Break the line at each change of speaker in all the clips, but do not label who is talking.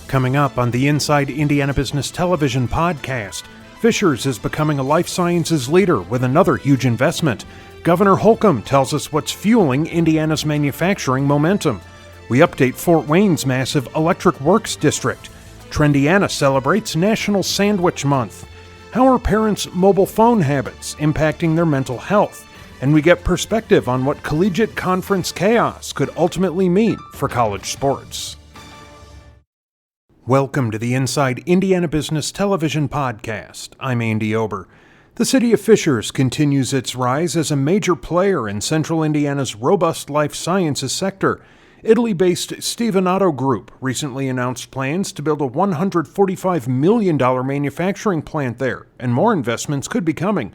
Coming up on the Inside Indiana Business Television podcast, Fishers is becoming a life sciences leader with another huge investment. Governor Holcomb tells us what's fueling Indiana's manufacturing momentum. We update Fort Wayne's massive electric works district. Trendiana celebrates National Sandwich Month. How are parents' mobile phone habits impacting their mental health? And we get perspective on what collegiate conference chaos could ultimately mean for college sports. Welcome to the Inside Indiana Business Television podcast. I'm Andy Ober. The city of Fishers continues its rise as a major player in central Indiana's robust life sciences sector. Italy-based Stevanato Group recently announced plans to build a $145 million manufacturing plant there, and more investments could be coming.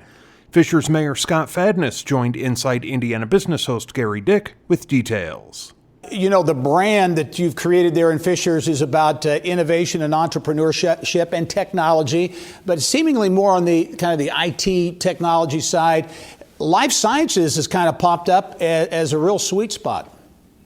Fishers Mayor Scott Fadness joined Inside Indiana Business host Gary Dick with details.
You know, the brand that you've created there in Fishers is about innovation and entrepreneurship and technology, but seemingly more on the kind of the IT technology side. Life sciences has kind of popped up as a real sweet spot.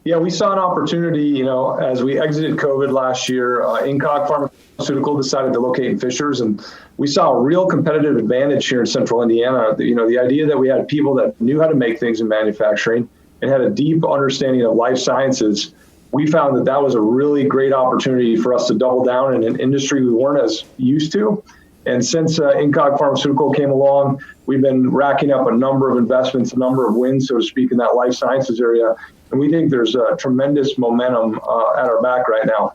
Yeah, we saw an opportunity, as we exited COVID last year. Incog Pharmaceutical decided to locate in Fishers, and we saw a real competitive advantage here in central Indiana. The idea that we had people that knew how to make things in manufacturing and had a deep understanding of life sciences, we found that was a really great opportunity for us to double down in an industry we weren't as used to. And since Incog Pharmaceutical came along, we've been racking up a number of investments, a number of wins, so to speak, in that life sciences area. And we think there's a tremendous momentum at our back right now.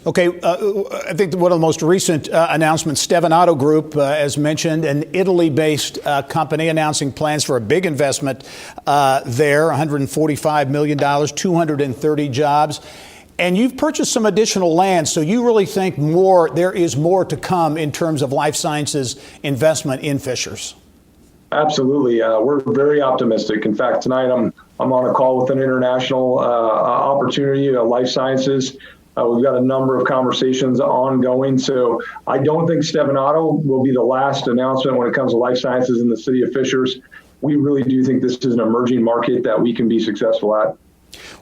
Okay, I think one of the most recent announcements, Stevanato Group, as mentioned, an Italy-based company announcing plans for a big investment there, $145 million, 230 jobs. And you've purchased some additional land, so you really think there is more to come in terms of life sciences investment in Fishers. Absolutely.
We're very optimistic. In fact, tonight I'm on a call with an international opportunity, life sciences. We've got a number of conversations ongoing. So I don't think Stevanato will be the last announcement when it comes to life sciences in the city of Fishers. We really do think this is an emerging market that we can be successful at.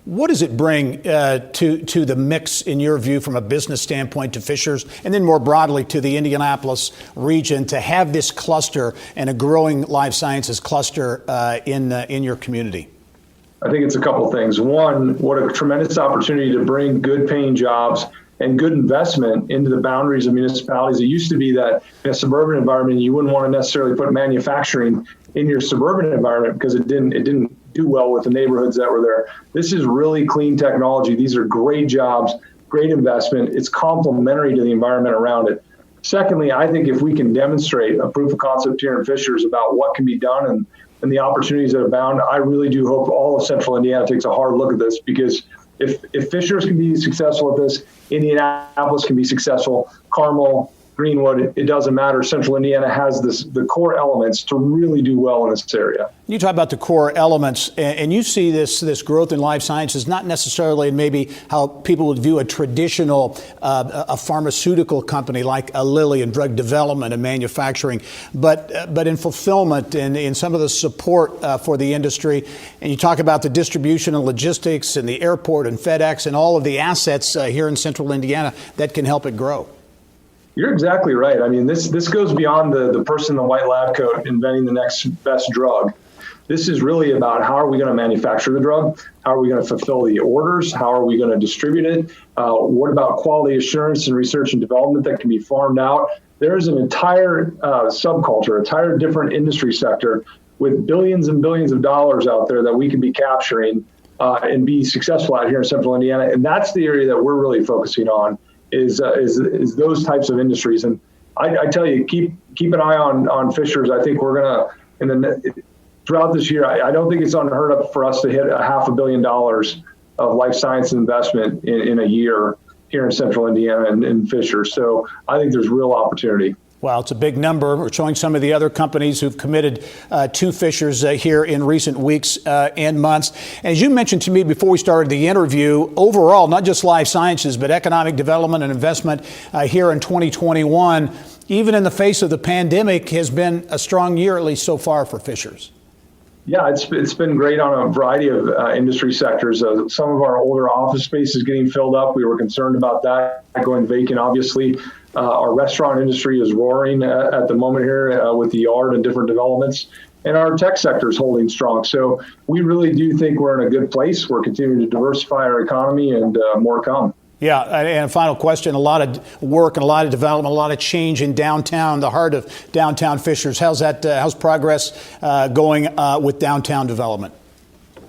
What does it bring to the mix, in your view, from a business standpoint to Fishers, and then more broadly to the Indianapolis region, to have this cluster and a growing life sciences cluster in your community?
I think it's a couple of things. One, what a tremendous opportunity to bring good paying jobs and good investment into the boundaries of municipalities. It used to be that in a suburban environment, you wouldn't want to necessarily put manufacturing in your suburban environment because it didn't do well with the neighborhoods that were there. This is really clean technology. These are great jobs, great investment. It's complementary to the environment around it. Secondly, I think if we can demonstrate a proof of concept here in Fishers about what can be done and the opportunities that abound, I really do hope all of central Indiana takes a hard look at this, because if Fishers can be successful at this, Indianapolis can be successful, Carmel, Greenwood, it doesn't matter. Central Indiana has the core elements to really do well in this area.
You talk about the core elements, and you see this growth in life sciences, not necessarily in maybe how people would view a traditional a pharmaceutical company like a Lilly in drug development and manufacturing, but in fulfillment and in some of the support for the industry. And you talk about the distribution and logistics and the airport and FedEx and all of the assets here in central Indiana that can help it grow.
You're exactly right. I mean, this goes beyond the person in the white lab coat inventing the next best drug. This is really about how are we going to manufacture the drug? How are we going to fulfill the orders? How are we going to distribute it? What about quality assurance and research and development that can be farmed out? There is an entire subculture, entire different industry sector with billions and billions of dollars out there that we can be capturing and be successful out here in central Indiana. And that's the area that we're really focusing on. Is those types of industries. And I tell you, keep an eye on Fishers. I think we're going to, throughout this year, I don't think it's unheard of for us to hit $500 million of life science investment in a year here in central Indiana and in Fishers. So I think there's real opportunity.
Well, it's a big number. We're showing some of the other companies who've committed to Fishers here in recent weeks and months. And as you mentioned to me before we started the interview, overall, not just life sciences, but economic development and investment here in 2021, even in the face of the pandemic, has been a strong year, at least so far, for Fishers.
Yeah, it's been great on a variety of industry sectors. Some of our older office space is getting filled up. We were concerned about that going vacant, obviously. Our restaurant industry is roaring at the moment here with the yard and different developments. And our tech sector is holding strong. So we really do think we're in a good place. We're continuing to diversify our economy and more come.
Yeah, and a final question, a lot of work and a lot of development, a lot of change in downtown, the heart of downtown Fishers. How's progress going with downtown development?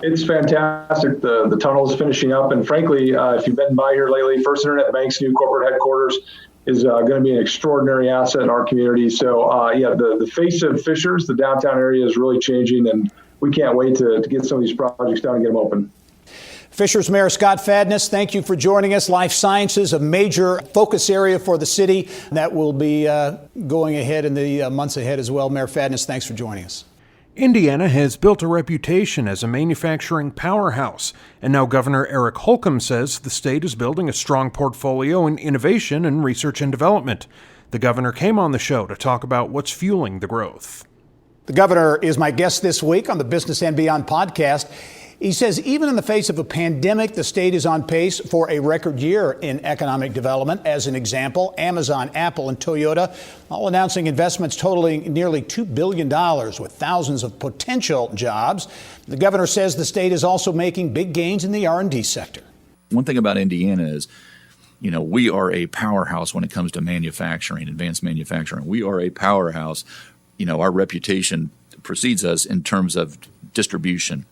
It's fantastic. The tunnel is finishing up. And frankly, if you've been by here lately, First Internet Bank's new corporate headquarters is going to be an extraordinary asset in our community. So, the face of Fishers, the downtown area is really changing, and we can't wait to get some of these projects done and get them open.
Fishers Mayor Scott Fadness, thank you for joining us. Life sciences, a major focus area for the city that will be going ahead in the months ahead as well. Mayor Fadness, thanks for joining us.
Indiana has built a reputation as a manufacturing powerhouse, and now Governor Eric Holcomb says the state is building a strong portfolio in innovation and research and development. The governor came on the show to talk about what's fueling the growth.
The governor is my guest this week on the Business and Beyond podcast. He says even in the face of a pandemic, the state is on pace for a record year in economic development. As an example, Amazon, Apple, and Toyota all announcing investments totaling nearly $2 billion with thousands of potential jobs. The governor says the state is also making big gains in the R&D sector.
One thing about Indiana is, we are a powerhouse when it comes to manufacturing, advanced manufacturing. We are a powerhouse. Our reputation precedes us in terms of distribution.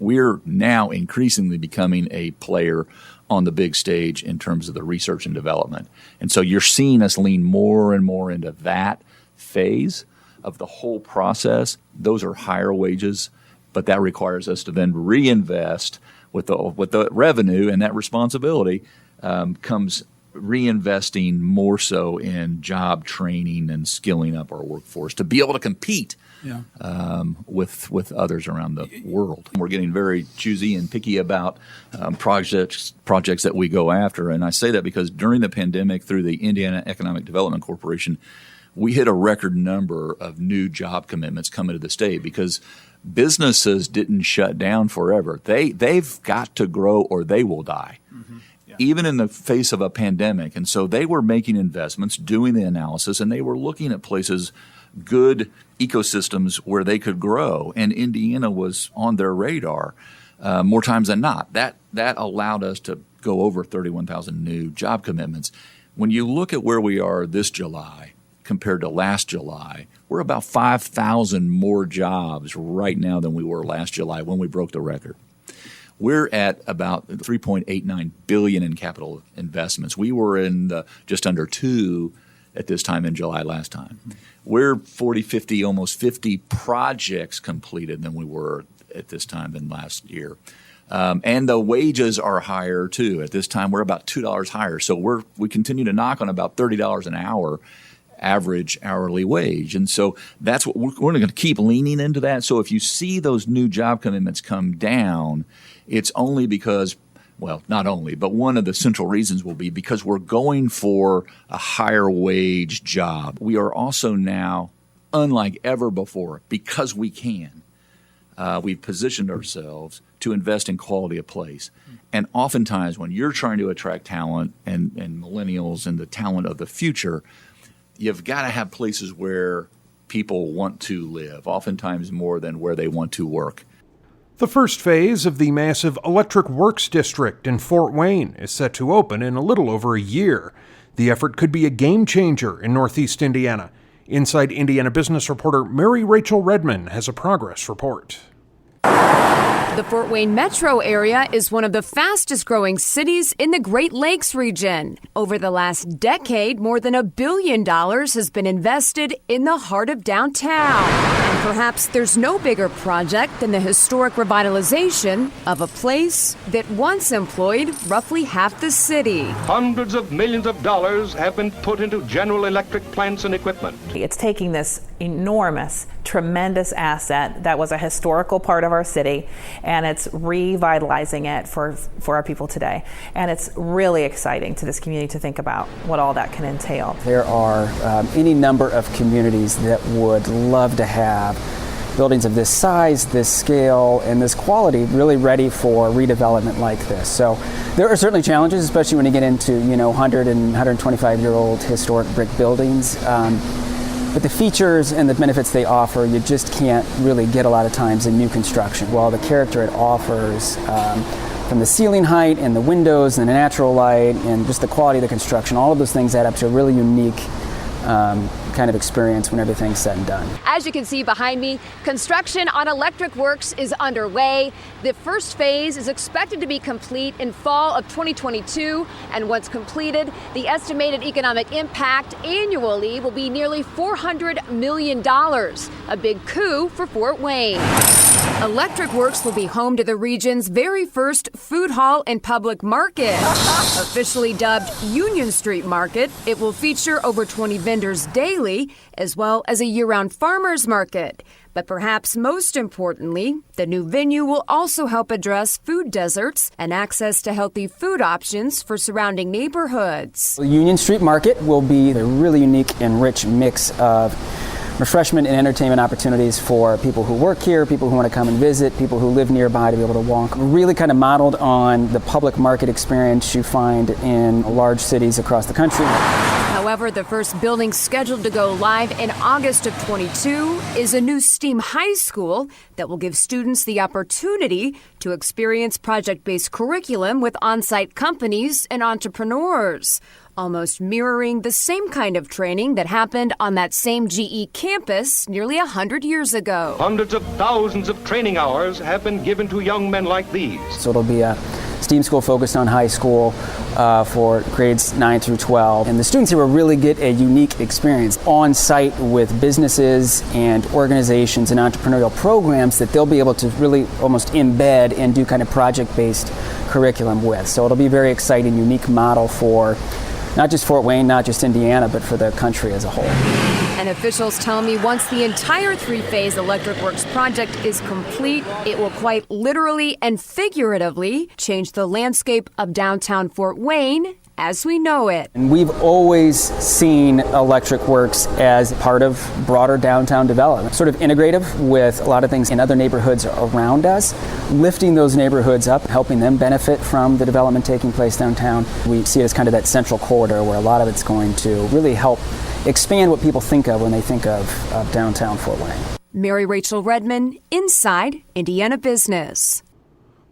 We're now increasingly becoming a player on the big stage in terms of the research and development. And so you're seeing us lean more and more into that phase of the whole process. Those are higher wages, but that requires us to then reinvest with the revenue, and that responsibility comes reinvesting more so in job training and skilling up our workforce to be able to compete with others around the world. We're getting very choosy and picky about projects that we go after. And I say that because during the pandemic, through the Indiana Economic Development Corporation, we hit a record number of new job commitments coming to the state because businesses didn't shut down forever. They've got to grow or they will die. Mm-hmm. Even in the face of a pandemic. And so they were making investments, doing the analysis, and they were looking at places, good ecosystems where they could grow. And Indiana was on their radar more times than not. That allowed us to go over 31,000 new job commitments. When you look at where we are this July compared to last July, we're about 5,000 more jobs right now than we were last July when we broke the record. We're at about $3.89 billion in capital investments. We were in just under $2 billion at this time in July last time. We're 40, 50, almost 50 projects completed than we were at this time in last year. And the wages are higher too. At this time, we're about $2 higher. So we continue to knock on about $30 an hour average hourly wage. And so that's what we're going to keep leaning into that. So if you see those new job commitments come down, it's only because, well, not only, but one of the central reasons will be because we're going for a higher wage job. We are also now, unlike ever before, because we can, we've positioned ourselves to invest in quality of place. And oftentimes when you're trying to attract talent and millennials and the talent of the future, you've got to have places where people want to live, oftentimes more than where they want to work.
The first phase of the massive Electric Works District in Fort Wayne is set to open in a little over a year. The effort could be a game changer in Northeast Indiana. Inside Indiana business reporter Mary Rachel Redman has a progress report.
The Fort Wayne metro area is one of the fastest growing cities in the Great Lakes region. Over the last decade, more than $1 billion has been invested in the heart of downtown. And perhaps there's no bigger project than the historic revitalization of a place that once employed roughly half the city.
Hundreds of millions of dollars have been put into General Electric plants and equipment.
It's taking this enormous, tremendous asset that was a historical part of our city, and it's revitalizing it for our people today. And it's really exciting to this community to think about what all that can entail.
There are any number of communities that would love to have buildings of this size, this scale, and this quality really ready for redevelopment like this. So there are certainly challenges, especially when you get into 100 and 125-year-old historic brick buildings. But the features and the benefits they offer, you just can't really get a lot of times in new construction. While the character it offers, from the ceiling height and the windows and the natural light and just the quality of the construction, all of those things add up to a really unique kind of experience when everything's said and done.
As you can see behind me, construction on Electric Works is underway. The first phase is expected to be complete in fall of 2022, and once completed, the estimated economic impact annually will be nearly $400 million, a big coup for Fort Wayne. Electric Works will be home to the region's very first food hall and public market. Officially dubbed Union Street Market, it will feature over 20 vendors daily, as well as a year-round farmers market. But perhaps most importantly, the new venue will also help address food deserts and access to healthy food options for surrounding neighborhoods.
The Union Street Market will be a really unique and rich mix of refreshment and entertainment opportunities for people who work here, people who want to come and visit, people who live nearby to be able to walk. Really kind of modeled on the public market experience you find in large cities across the country.
However, the first building scheduled to go live in August of 22 is a new STEAM high school that will give students the opportunity to experience project-based curriculum with on-site companies and entrepreneurs, almost mirroring the same kind of training that happened on that same GE campus nearly 100 years ago.
Hundreds of thousands of training hours have been given to young men like these.
So it'll be a STEAM school focused on high school for grades 9 through 12. And the students here will really get a unique experience on site with businesses and organizations and entrepreneurial programs that they'll be able to really almost embed and do kind of project-based curriculum with. So it'll be a very exciting, unique model for not just Fort Wayne, not just Indiana, but for the country as a whole.
And officials tell me once the entire three-phase Electric Works project is complete, it will quite literally and figuratively change the landscape of downtown Fort Wayne as we know it.
And we've always seen Electric Works as part of broader downtown development, sort of integrative with a lot of things in other neighborhoods around us, lifting those neighborhoods up, helping them benefit from the development taking place downtown. We see it as kind of that central corridor where a lot of it's going to really help expand what people think of when they think of downtown Fort Wayne.
Mary Rachel Redman, Inside Indiana Business.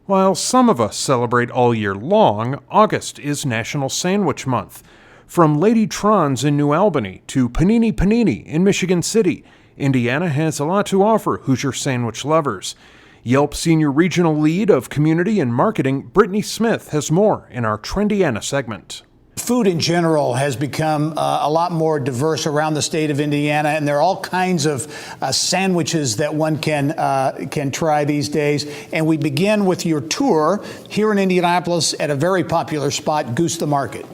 While some of us celebrate all year long, August is National Sandwich Month. From Lady Tron's in New Albany to Panini Panini in Michigan City, Indiana has a lot to offer Hoosier sandwich lovers. Yelp Senior Regional Lead of Community and Marketing, Brittany Smith, has more in our Trendiana segment.
Food in general has become a lot more diverse around the state of Indiana, and there are all kinds of sandwiches that one can try these days. And we begin with your tour here in Indianapolis at a very popular spot, Goose the Market.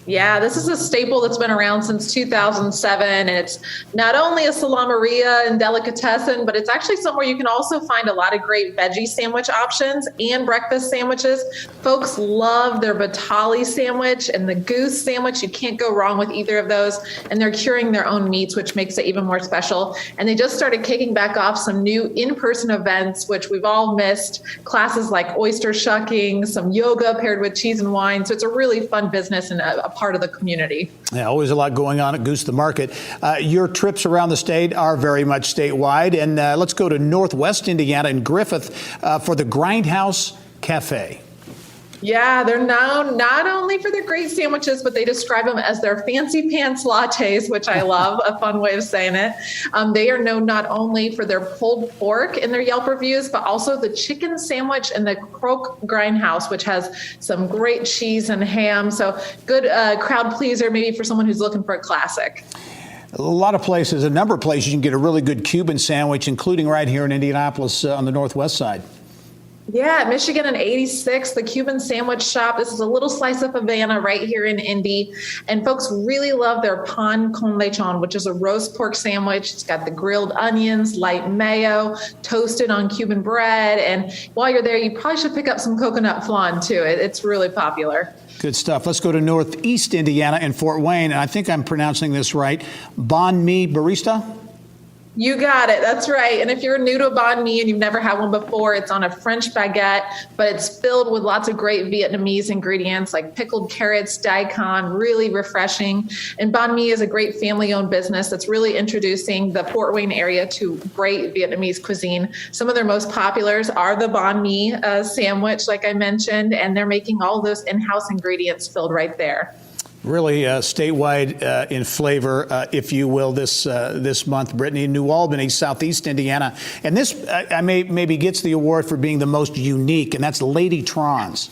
Yeah, this is a staple that's been around since 2007, and it's not only a salameria and delicatessen, but it's actually somewhere you can also find a lot of great veggie sandwich options and breakfast sandwiches. Folks love their Batali sandwich and the Goose sandwich. You can't go wrong with either of those, and they're curing their own meats, which makes it even more special. And they just started kicking back off some new in-person events, which we've all missed, classes like oyster shucking, some yoga paired with cheese and wine. So it's a really fun business and a part of the community.
Yeah, always a lot going on at Goose the Market. Your trips around the state are very much statewide, and let's go to Northwest Indiana in Griffith for the Grindhouse Cafe.
Yeah, they're known not only for their great sandwiches, but they describe them as their fancy pants lattes, which I love, a fun way of saying it. They are known not only for their pulled pork in their Yelp reviews, but also the chicken sandwich and the croque grindhouse, which has some great cheese and ham. So good crowd pleaser, maybe for someone who's looking for a classic.
A lot of places, a number of places you can get a really good Cuban sandwich, including right here in Indianapolis on the northwest side.
Yeah, Michigan and 86, the Cuban Sandwich Shop. This is a little slice of Havana right here in Indy. And folks really love their pan con lechon, which is a roast pork sandwich. It's got the grilled onions, light mayo, toasted on Cuban bread. And while you're there, you probably should pick up some coconut flan, too. It's really popular.
Good stuff. Let's go to Northeast Indiana in Fort Wayne. And I think I'm pronouncing this right. Banh Mi Barista?
You got it. That's right. And if you're new to a banh mi and you've never had one before, it's on a French baguette, but it's filled with lots of great Vietnamese ingredients like pickled carrots, daikon, really refreshing. And banh mi is a great family-owned business that's really introducing the Fort Wayne area to great Vietnamese cuisine. Some of their most populars are the banh mi sandwich, like I mentioned, and they're making all those in-house ingredients filled right there.
Really statewide in flavor, if you will, this month, Brittany. New Albany, Southeast Indiana. And this maybe gets the award for being the most unique, and that's Lady Tron's.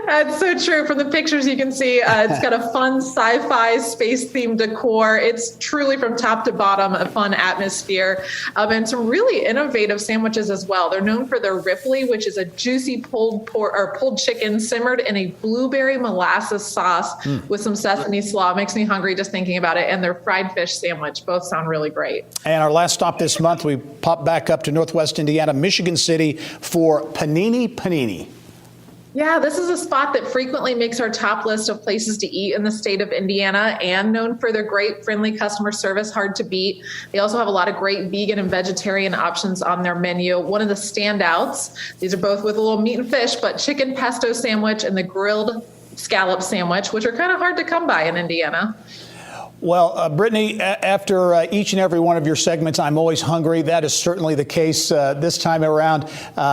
That's so true. From the pictures you can see, it's got a fun sci-fi space-themed decor. It's truly from top to bottom a fun atmosphere, and some really innovative sandwiches as well. They're known for their Ripley, which is a juicy pulled chicken simmered in a blueberry molasses sauce with some sesame slaw. Makes me hungry just thinking about it. And their fried fish sandwich. Both sound really great.
And our last stop this month, we pop back up to Northwest Indiana, Michigan City for Panini Panini.
Yeah, this is a spot that frequently makes our top list of places to eat in the state of Indiana, and known for their great friendly customer service, hard to beat. They also have a lot of great vegan and vegetarian options on their menu. One of the standouts, these are both with a little meat and fish, but chicken pesto sandwich and the grilled scallop sandwich, which are kind of hard to come by in Indiana.
Well, Brittany, after each and every one of your segments, I'm always hungry. That is certainly the case this time around.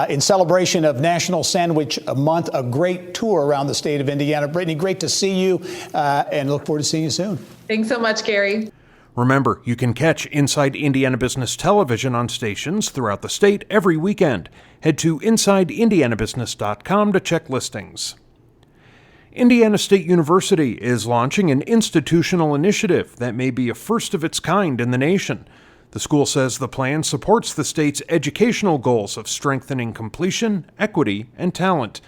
In celebration of National Sandwich Month, a great tour around the state of Indiana. Brittany, great to see you, and look forward to seeing you soon.
Thanks so much, Gary.
Remember, you can catch Inside Indiana Business Television on stations throughout the state every weekend. Head to InsideIndianaBusiness.com to check listings. Indiana State University is launching an institutional initiative that may be a first of its kind in the nation. The school says the plan supports the state's educational goals of strengthening completion, equity, and talent.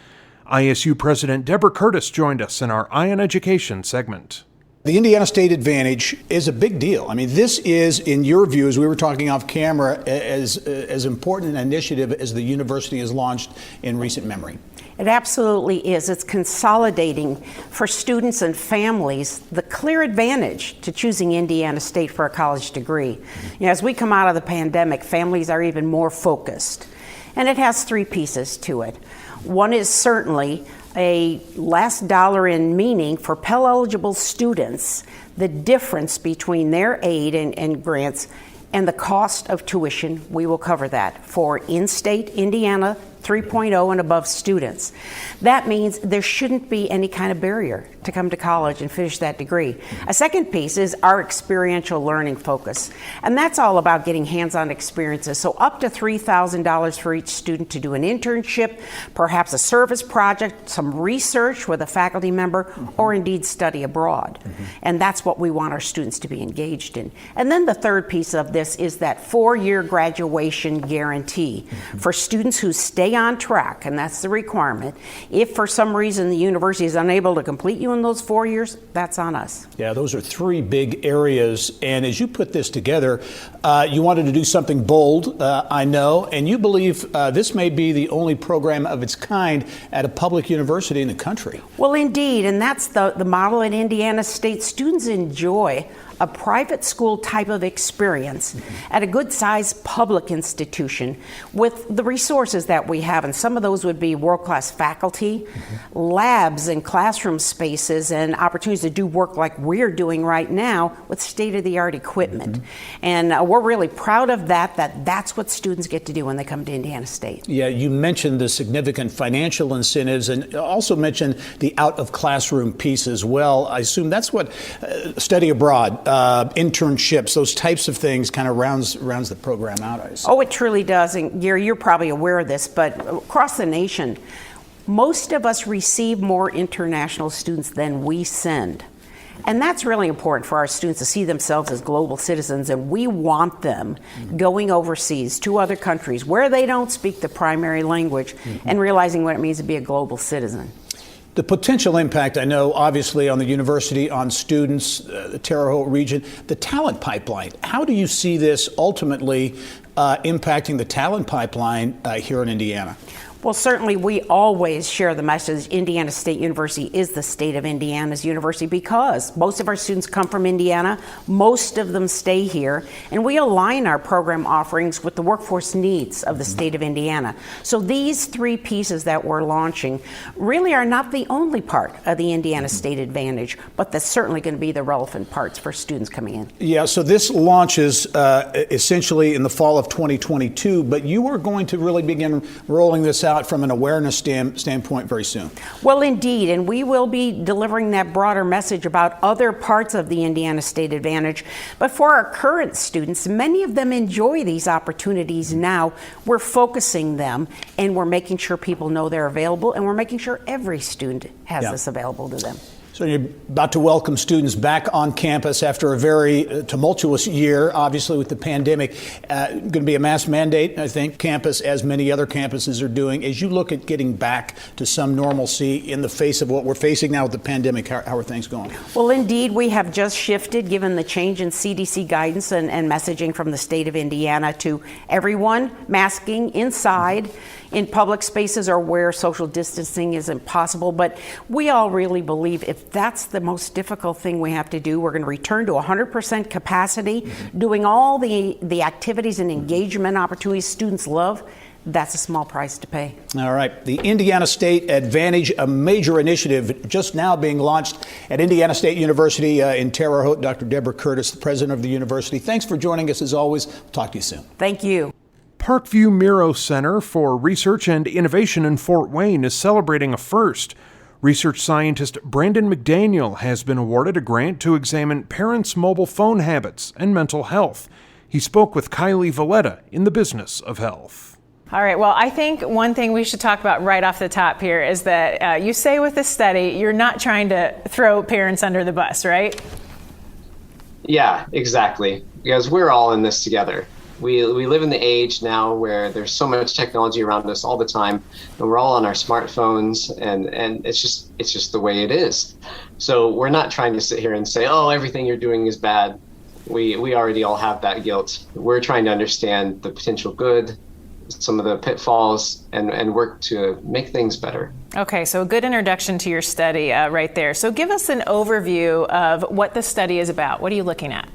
ISU President Deborah Curtis joined us in our Eye on Education segment.
The Indiana State Advantage is a big deal. I mean, this is, in your view, as we were talking off camera, as important an initiative as the university has launched in recent memory.
It absolutely is. It's consolidating for students and families the clear advantage to choosing Indiana State for a college degree. You know, as we come out of the pandemic, families are even more focused. And it has three pieces to it. One is certainly a last dollar in meaning for Pell-eligible students, the difference between their aid and grants and the cost of tuition. We will cover that for in-state Indiana 3.0 and above students. That means there shouldn't be any kind of barrier to come to college and finish that degree. A second piece is our experiential learning focus, and that's all about getting hands-on experiences. So up to $3,000 for each student to do an internship, perhaps a service project, some research with a faculty member, or indeed study abroad. And that's what we want our students to be engaged in. And then the third piece of this is that 4-year graduation guarantee for students who stay on track, and that's the requirement. If for some reason the university is unable to complete you in those 4 years, that's on us.
Yeah, those are three big areas. And as you put this together, you wanted to do something bold, I know, and you believe this may be the only program of its kind at a public university in the country.
Well, indeed, and that's the model at Indiana State. Students enjoy a private school type of experience at a good-sized public institution with the resources that we have, and some of those would be world-class faculty, labs and classroom spaces, and opportunities to do work like we're doing right now with state-of-the-art equipment. And we're really proud of that's what students get to do when they come to Indiana State.
Yeah, you mentioned the significant financial incentives and also mentioned the out-of-classroom piece as well. I assume that's what study abroad, internships, those types of things kind of rounds the program out, I assume.
Oh, it truly does. And Gary, you're probably aware of this, but across the nation, most of us receive more international students than we send. And that's really important for our students to see themselves as global citizens, and we want them going overseas to other countries where they don't speak the primary language and realizing what it means to be a global citizen.
The potential impact, I know, obviously, on the university, on students, the Terre Haute region, the talent pipeline. How do you see this ultimately impacting the talent pipeline here in Indiana?
Well, certainly we always share the message Indiana State University is the state of Indiana's university because most of our students come from Indiana, most of them stay here, and we align our program offerings with the workforce needs of the state of Indiana. So these three pieces that we're launching really are not the only part of the Indiana State Advantage, but that's certainly going to be the relevant parts for students coming in.
Yeah, so this launches essentially in the fall of 2022, but you are going to really begin rolling this out from an awareness standpoint very soon.
Well, indeed, and we will be delivering that broader message about other parts of the Indiana State Advantage. But for our current students, many of them enjoy these opportunities now. We're focusing them, and we're making sure people know they're available, and we're making sure every student has this available to them.
So you're about to welcome students back on campus after a very tumultuous year, obviously with the pandemic. Going to be a mass mandate, I think, campus, as many other campuses are doing. As you look at getting back to some normalcy in the face of what we're facing now with the pandemic, how are things going?
Well, indeed, we have just shifted, given the change in CDC guidance and messaging from the state of Indiana, to everyone masking inside in public spaces or where social distancing is impossible. But we all really believe if that's the most difficult thing we have to do, we're going to return to 100% capacity, doing all the activities and engagement opportunities students love. That's a small price to pay.
All right. The Indiana State Advantage, a major initiative just now being launched at Indiana State University in Terre Haute. Dr. Deborah Curtis, the president of the university. Thanks for joining us as always. Talk to you soon.
Thank you.
Parkview Miro Center for Research and Innovation in Fort Wayne is celebrating a first. Research scientist Brandon McDaniel has been awarded a grant to examine parents' mobile phone habits and mental health. He spoke with Kylie Valletta in the Business of Health.
All right, well, I think one thing we should talk about right off the top here is that you say with this study, you're not trying to throw parents under the bus, right?
Yeah, exactly. Because we're all in this together. We live in the age now where there's so much technology around us all the time, and we're all on our smartphones, and it's just the way it is. So we're not trying to sit here and say, oh, everything you're doing is bad. We already all have that guilt. We're trying to understand the potential good, some of the pitfalls, and work to make things better.
Okay, so a good introduction to your study right there. So give us an overview of what the study is about. What are you looking at?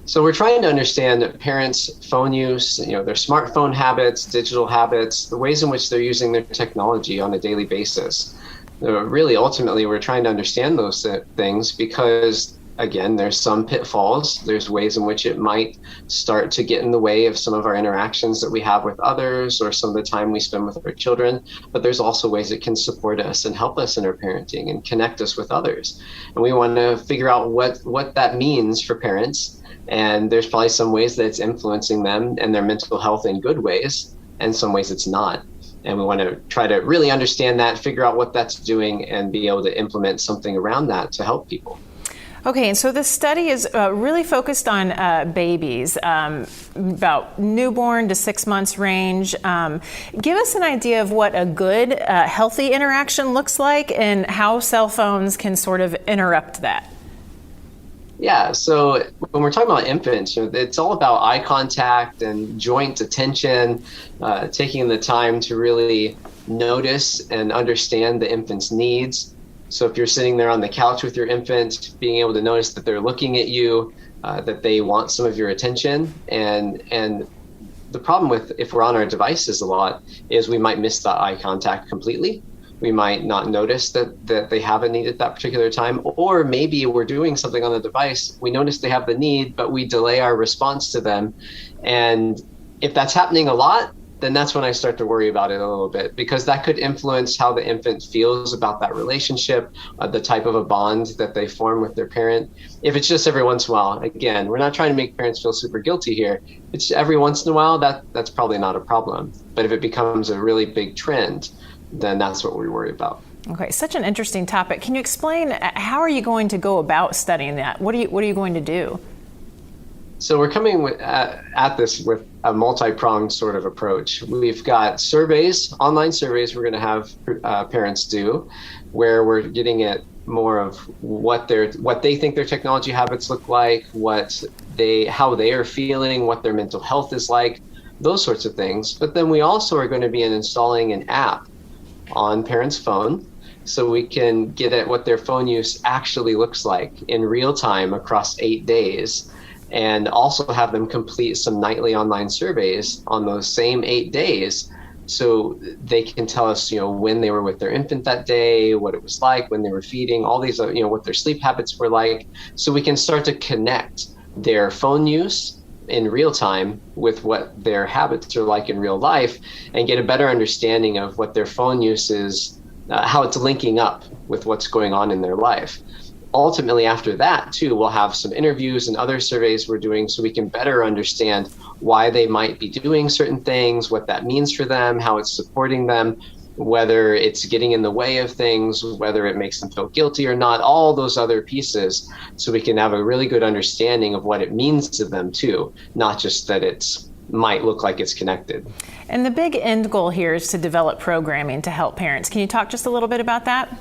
So we're trying to understand parents' phone use, their smartphone habits, digital habits, the ways in which they're using their technology on a daily basis. Really, ultimately, we're trying to understand those things because, again, there's some pitfalls. There's ways in which it might start to get in the way of some of our interactions that we have with others or some of the time we spend with our children. But there's also ways it can support us and help us in our parenting and connect us with others. And we want to figure out what that means for parents. And there's probably some ways that it's influencing them and their mental health in good ways, and some ways it's not. And we want to try to really understand that, figure out what that's doing, and be able to implement something around that to help people.
Okay, and so this study is really focused on babies, about newborn to 6 months range. Give us an idea of what a good, healthy interaction looks like and how cell phones can sort of interrupt that.
Yeah, so when we're talking about infants, it's all about eye contact and joint attention, taking the time to really notice and understand the infant's needs. So if you're sitting there on the couch with your infant, being able to notice that they're looking at you, that they want some of your attention. And the problem with if we're on our devices a lot is we might miss that eye contact completely. We might not notice that they have a need at that particular time, or maybe we're doing something on the device, we notice they have the need, but we delay our response to them. And if that's happening a lot, then that's when I start to worry about it a little bit, because that could influence how the infant feels about that relationship, the type of a bond that they form with their parent. If it's just every once in a while, again, we're not trying to make parents feel super guilty here. It's every once in a while, that's probably not a problem. But if it becomes a really big trend, then that's what we worry about.
Okay, such an interesting topic. Can you explain how are you going to go about studying that? What are you going to do?
So we're coming at this with a multi-pronged sort of approach. We've got surveys, online surveys we're going to have parents do, where we're getting at more of what they think their technology habits look like, how they are feeling, what their mental health is like. those sorts of things. But then we also are going to be installing an app on parents' phone so we can get at what their phone use actually looks like in real time across 8 days, and also have them complete some nightly online surveys on those same 8 days, so they can tell us, when they were with their infant that day, what it was like when they were feeding, all these, what their sleep habits were like, so we can start to connect their phone use in real time with what their habits are like in real life, and get a better understanding of what their phone use is, how it's linking up with what's going on in their life. Ultimately, after that, too, we'll have some interviews and other surveys we're doing so we can better understand why they might be doing certain things, what that means for them, how it's supporting them, whether it's getting in the way of things, whether it makes them feel guilty or not, all those other pieces, so we can have a really good understanding of what it means to them, too, not just that it's might look like it's connected.
And the big end goal here is to develop programming to help parents. Can you talk just a little bit about that?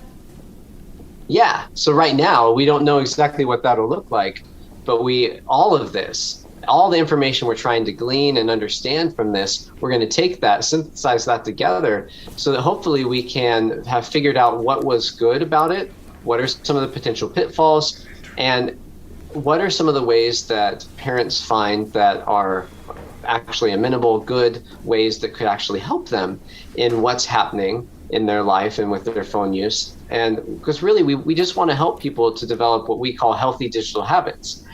Yeah, so right now we don't know exactly what that'll look like, but all of this, all the information we're trying to glean and understand from this, we're going to take that, synthesize that together, so that hopefully we can have figured out what was good about it, what are some of the potential pitfalls, and what are some of the ways that parents find that are actually amenable, good ways that could actually help them in what's happening in their life and with their phone use. And because really we just want to help people to develop what we call healthy digital habits,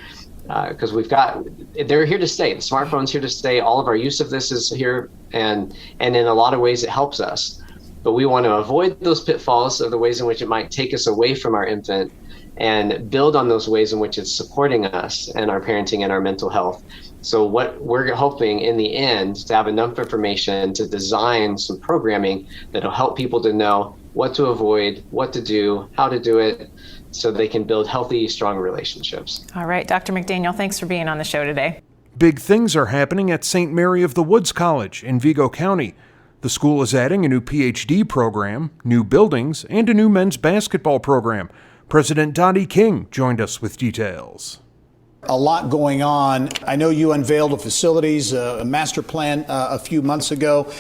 because they're here to stay. The smartphone's here to stay. All of our use of this is here, and in a lot of ways it helps us. But we want to avoid those pitfalls of the ways in which it might take us away from our infant, and build on those ways in which it's supporting us and our parenting and our mental health. So what we're hoping in the end to have enough information to design some programming that'll help people to know what to avoid, what to do, how to do it, so they can build healthy, strong relationships.
All right, Dr. McDaniel, thanks for being on the show today.
Big things are happening at St. Mary of the Woods College in Vigo County. The school is adding a new PhD program, new buildings, and a new men's basketball program. President Dottie King joined us with details.
A lot going on. I know you unveiled the facilities, a master plan a few months ago.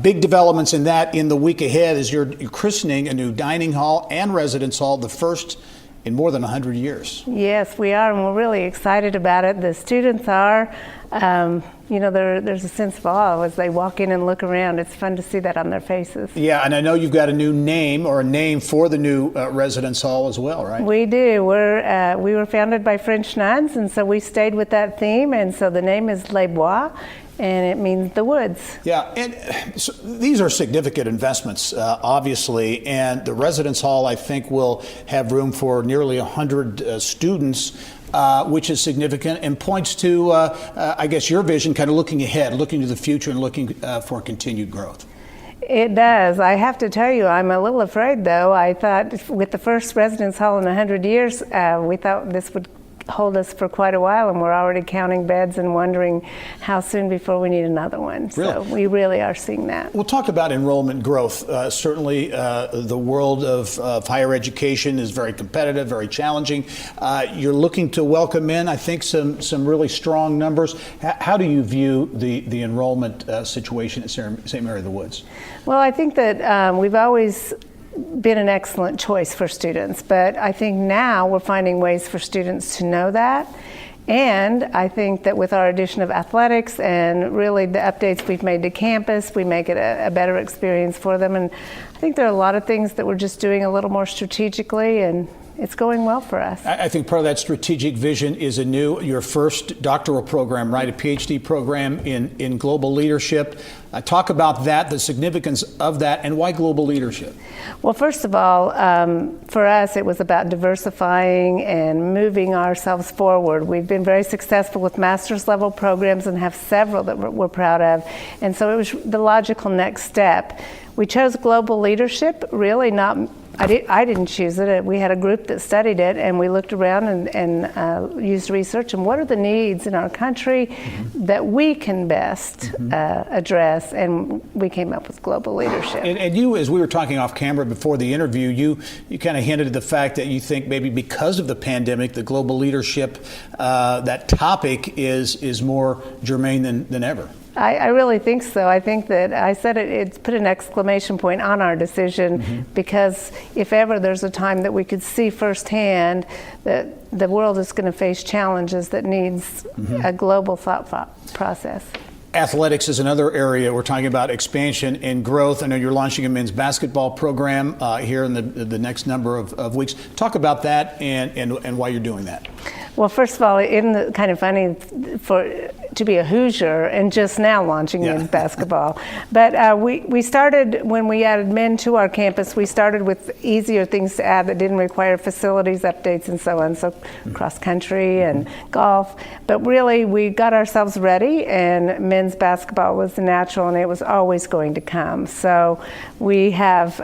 Big developments in that in the week ahead as you're christening a new dining hall and residence hall, the first in more than 100 years.
Yes, we are, and we're really excited about it. The students are. There's a sense of awe as they walk in and look around. It's fun to see that on their faces.
Yeah, and I know you've got a new name or a name for the new residence hall as well, right?
We do. We were founded by French nuns, and so we stayed with that theme, and so the name is Les Bois, and it means the woods.
Yeah, and so these are significant investments, obviously, and the residence hall, I think, will have room for nearly 100 students, which is significant and points to, I guess, your vision, kind of looking ahead, looking to the future and looking for continued growth.
It does. I have to tell you, I'm a little afraid, though. I thought with the first residence hall in 100 years, we thought this would hold us for quite a while, and we're already counting beds and wondering how soon before we need another one.
Really?
So we really are seeing that.
We'll talk about enrollment growth. Certainly the world of higher education is very competitive, very challenging. You're looking to welcome in, I think, some really strong numbers. How do you view the enrollment situation at St. Mary of the Woods?
Well, I think that we've always been an excellent choice for students, but I think now we're finding ways for students to know that. And I think that with our addition of athletics and really the updates we've made to campus, we make it a better experience for them. And I think there are a lot of things that we're just doing a little more strategically, and it's going well for us.
I think part of that strategic vision is your first doctoral program, right? A PhD program in global leadership. Talk about that, the significance of that, and why global leadership?
Well, first of all, for us, it was about diversifying and moving ourselves forward. We've been very successful with master's level programs and have several that we're proud of. And so it was the logical next step. We chose global leadership, really not, I didn't choose it. We had a group that studied it, and we looked around and used research and what are the needs in our country that we can best address, and we came up with global leadership.
And you, as we were talking off camera before the interview, you kind of hinted at the fact that you think maybe because of the pandemic, the global leadership, that topic is more germane than ever.
I really think so. I think that I said it's put an exclamation point on our decision, because if ever there's a time that we could see firsthand that the world is going to face challenges that needs a global thought process.
Athletics is another area. We're talking about expansion and growth. I know you're launching a men's basketball program here in the next number of weeks. Talk about that and why you're doing that.
Well, first of all, isn't it kind of funny to be a Hoosier and just now launching men's basketball? But we started, when we added men to our campus, we started with easier things to add that didn't require facilities updates and so on, so cross country and golf. But really, we got ourselves ready, and men's basketball was the natural, and it was always going to come. So we have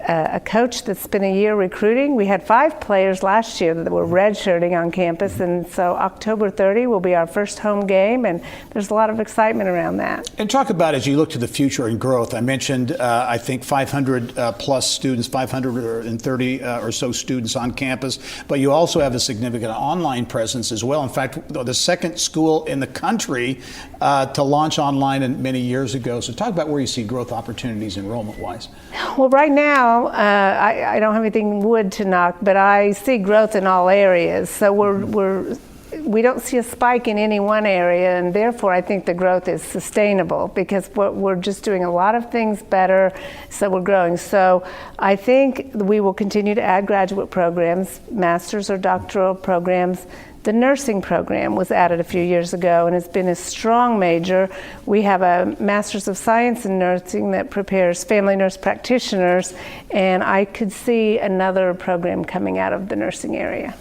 a coach that's spent a year recruiting. We had 5 players last year that were redshirting on campus, and so October 30 will be our first home game, and there's a lot of excitement around that.
And talk about, as you look to the future and growth, I mentioned I think 500 plus students, 530 or so students on campus, but you also have a significant online presence as well. In fact, the second school in the country to launch online many years ago. So talk about where you see growth opportunities enrollment-wise.
Well, right now, I don't have anything wood to knock, but I see growth in all areas. So we don't see a spike in any one area, and therefore I think the growth is sustainable, because we're just doing a lot of things better, so we're growing. So I think we will continue to add graduate programs, master's or doctoral programs. The nursing program was added a few years ago and has been a strong major. We have a Master's of Science in Nursing that prepares family nurse practitioners, and I could see another program coming out of the nursing area.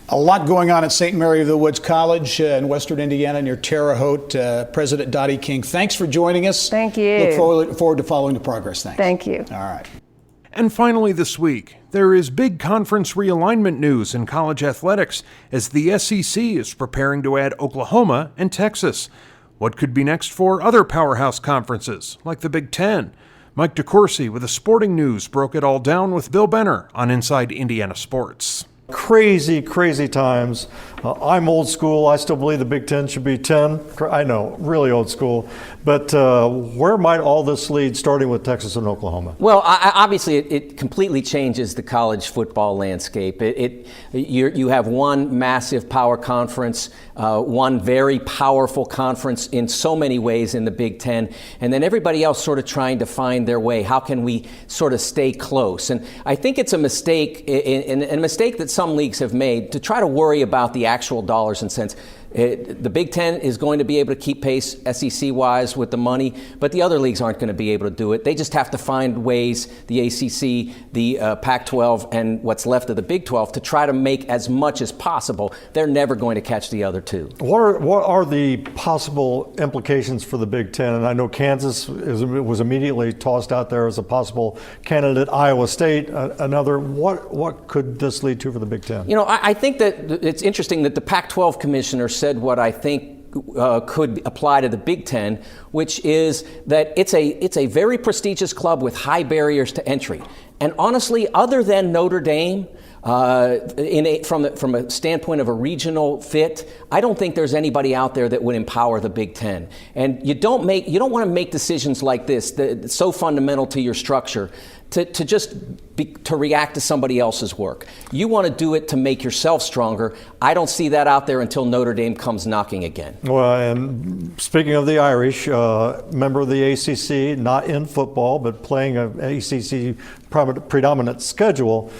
A lot going on at St. Mary of the Woods College in Western Indiana near Terre Haute. President Dottie King, thanks for joining us.
Thank you.
Look forward to following the progress. Thanks.
Thank you.
All right.
And finally this week, there is big conference realignment news in college athletics as the SEC is preparing to add Oklahoma and Texas. What could be next for other powerhouse conferences, like the Big Ten? Mike DeCourcy with the sporting news broke it all down with Bill Benner on Inside Indiana Sports.
Crazy, crazy times. I'm old school. I still believe the Big Ten should be 10. I know, really old school. But where might all this lead, starting with Texas and Oklahoma?
Well, obviously, it completely changes the college football landscape. You have one massive power conference, one very powerful conference in so many ways in the Big Ten, and then everybody else sort of trying to find their way. How can we sort of stay close? And I think it's a mistake, and a mistake that some leagues have made, to try to worry about the actual dollars and cents. The Big Ten is going to be able to keep pace SEC-wise with the money, but the other leagues aren't going to be able to do it. They just have to find ways, the ACC, the Pac-12, and what's left of the Big 12, to try to make as much as possible. They're never going to catch the other two.
What are the possible implications for the Big Ten? And I know Kansas was immediately tossed out there as a possible candidate. Iowa State, another. What could this lead to for the Big Ten?
You know, I think that it's interesting that the Pac-12 commissioner said what I think could apply to the Big Ten, which is that it's a very prestigious club with high barriers to entry. And honestly, other than Notre Dame, from a standpoint of a regional fit, I don't think there's anybody out there that would empower the Big Ten. And you don't want to make decisions like this that's so fundamental to your structure to react to somebody else's work. You want to do it to make yourself stronger. I don't see that out there until Notre Dame comes knocking again.
Well, and speaking of the Irish, member of the ACC, not in football, but playing an ACC predominant schedule,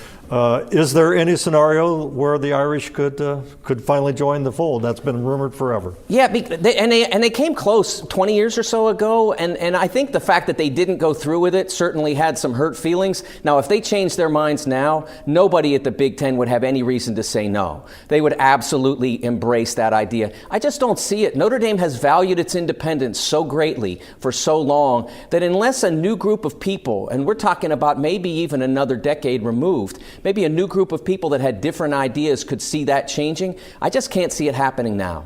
is there any scenario where the Irish could finally join the fold? That's been rumored forever.
Yeah, they came close 20 years or so ago, and I think the fact that they didn't go through with it certainly had some hurt feelings. Now, if they changed their minds now, nobody at the Big Ten would have any reason to say no. They would absolutely embrace that idea. I just don't see it. Notre Dame has valued its independence so greatly for so long that unless a new group of people, and we're talking about maybe even another decade removed, maybe a new group of people that had different ideas could see that changing. I just can't see it happening now.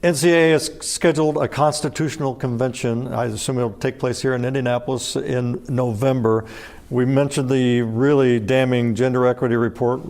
NCAA has scheduled a constitutional convention. I assume it'll take place here in Indianapolis in November. We mentioned the really damning gender equity report,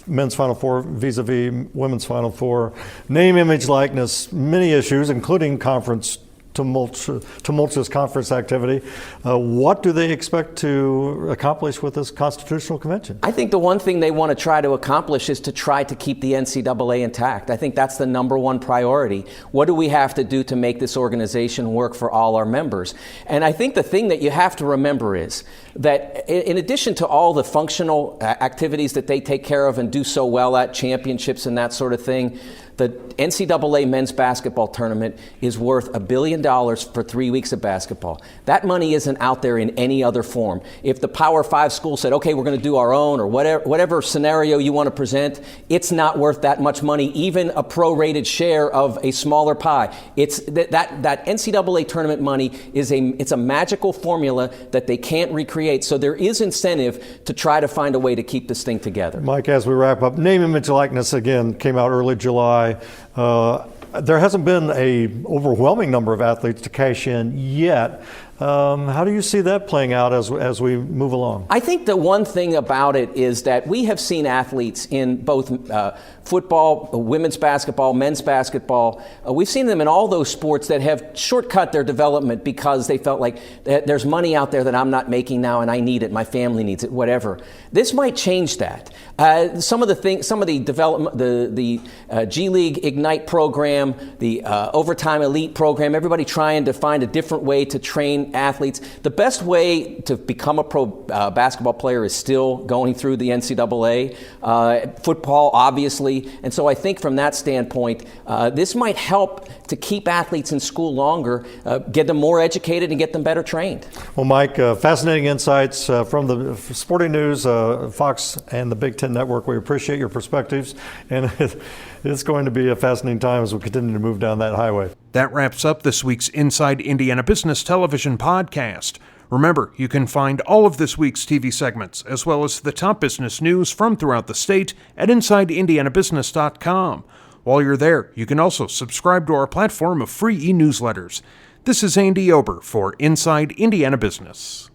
men's Final Four vis-a-vis women's Final Four, name, image, likeness, many issues, including conference tumultuous conference activity. What do they expect to accomplish with this constitutional convention?
I think the one thing they want to try to accomplish is to try to keep the NCAA intact. I think that's the number one priority. What do we have to do to make this organization work for all our members? And I think the thing that you have to remember is that in addition to all the functional activities that they take care of and do so well at, championships and that sort of thing, the NCAA men's basketball tournament is worth $1 billion for 3 weeks of basketball. That money isn't out there in any other form. If the Power 5 school said, okay, we're going to do our own, or whatever scenario you want to present, it's not worth that much money, even a prorated share of a smaller pie. It's that NCAA tournament money it's a magical formula that they can't recreate. So there is incentive to try to find a way to keep this thing together.
Mike, as we wrap up, name, image, likeness again came out early July. There hasn't been an overwhelming number of athletes to cash in yet. How do you see that playing out as we move along?
I think the one thing about it is that we have seen athletes in both football, women's basketball, men's basketball. We've seen them in all those sports that have shortcut their development because they felt like there's money out there that I'm not making now and I need it, my family needs it, whatever. This might change that. Some of the development, the G League Ignite program, the Overtime Elite program, everybody trying to find a different way to train athletes. The best way to become a pro basketball player is still going through the NCAA. Football, obviously. And so I think from that standpoint, this might help to keep athletes in school longer, get them more educated and get them better trained.
Well, Mike, fascinating insights from the Sporting News, Fox, and the Big Ten Network. We appreciate your perspectives, and it's going to be a fascinating time as we continue to move down that highway.
That wraps up this week's Inside Indiana Business Television podcast. Remember, you can find all of this week's TV segments, as well as the top business news from throughout the state at InsideIndianaBusiness.com. While you're there, you can also subscribe to our platform of free e-newsletters. This is Andy Ober for Inside Indiana Business.